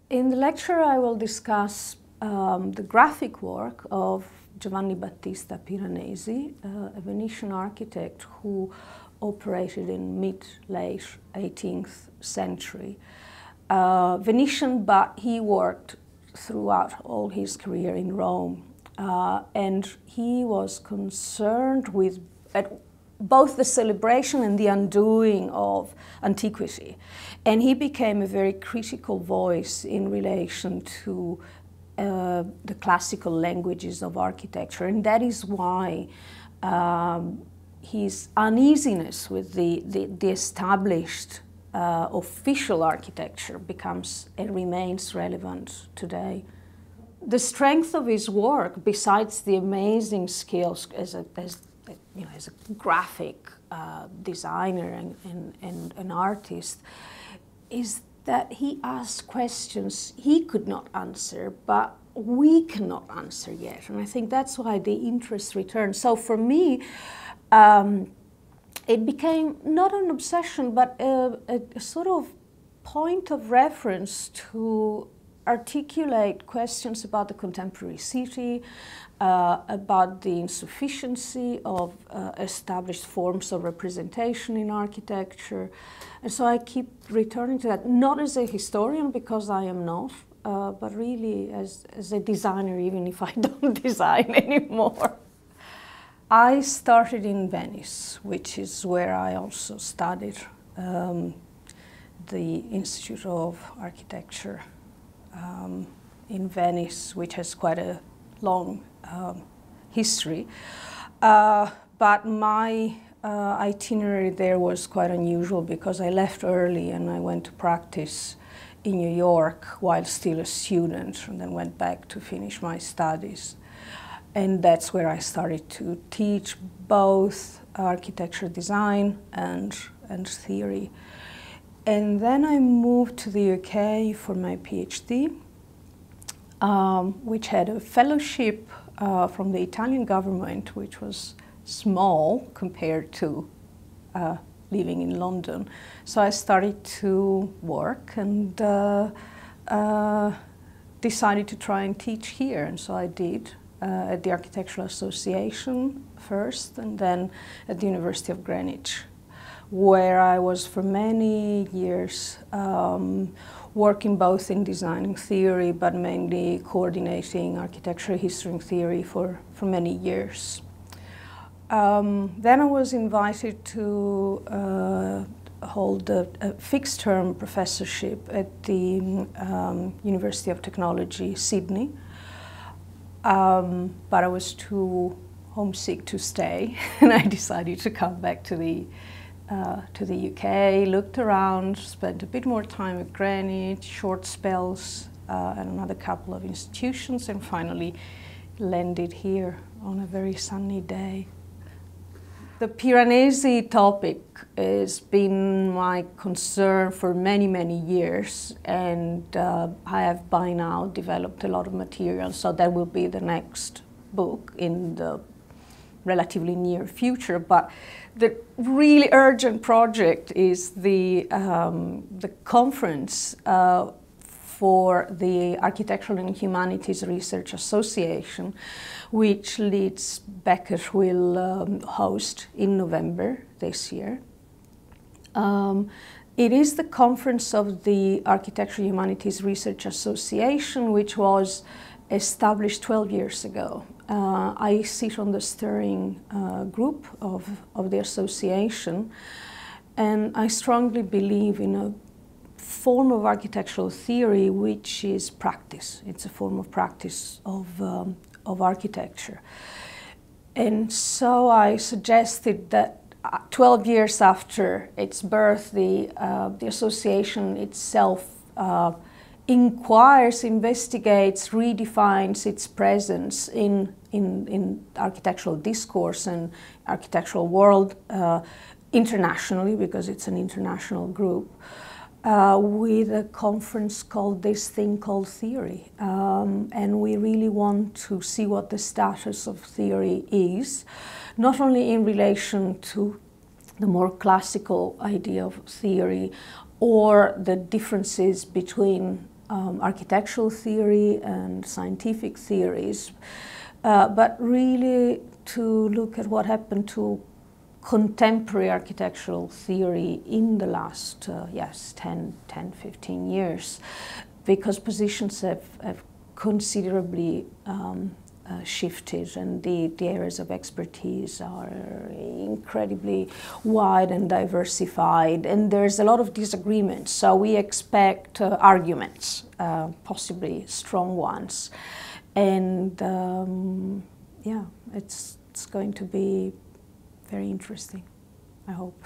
In the lecture I will discuss the graphic work of Giovanni Battista Piranesi, a Venetian architect who operated in mid-late 18th century. Venetian, but he worked throughout all his career in Rome. And he was concerned with both the celebration and the undoing of antiquity. And he became a very critical voice in relation to the classical languages of architecture. And that is why his uneasiness with the established official architecture becomes and remains relevant today. The strength of his work, besides the amazing skills as a graphic designer and an artist, is that he asks questions he could not answer, but we cannot answer yet. And I think that's why the interest returns. So for me, it became not an obsession, but a sort of point of reference to articulate questions about the contemporary city, about the insufficiency of established forms of representation in architecture. And so I keep returning to that, not as a historian, because I am not, but really as a designer, even if I don't design anymore. I started in Venice, which is where I also studied the Institute of Architecture in Venice, which has quite a long history. But my itinerary there was quite unusual because I left early and I went to practice in New York while still a student, and then went back to finish my studies. And that's where I started to teach both architecture design and theory. And then I moved to the UK for my PhD, which had a fellowship from the Italian government, which was small compared to living in London. So I started to work and decided to try and teach here, and so I did. At the Architectural Association first, and then at the University of Greenwich, where I was for many years working both in design and theory, but mainly coordinating architecture, history and theory for many years. Then I was invited to hold a fixed-term professorship at the University of Technology, Sydney. But I was too homesick to stay, and I decided to come back to the UK, looked around, spent a bit more time at Greenwich, short spells, and another couple of institutions, and finally landed here on a very sunny day. The Piranesi topic has been my concern for many, many years, and I have by now developed a lot of material, so that will be the next book in the relatively near future. But the really urgent project is the conference for the Architectural and Humanities Research Association, which Leeds Beckett will host in November this year. It is the conference of the Architectural Humanities Research Association, which was established 12 years ago. I sit on the steering group of the association, and I strongly believe in a form of architectural theory which is practice. It's a form of practice of architecture. And so I suggested that 12 years after its birth, the association itself inquires, investigates, redefines its presence in architectural discourse and architectural world internationally, because it's an international group, with a conference called This Thing Called Theory. And we really want to see what the status of theory is, not only in relation to the more classical idea of theory or the differences between architectural theory and scientific theories, but really to look at what happened to contemporary architectural theory in the last, 10, 15 years, because positions have considerably shifted, and the areas of expertise are incredibly wide and diversified, and there's a lot of disagreements. So we expect arguments, possibly strong ones, and it's going to be very interesting, I hope.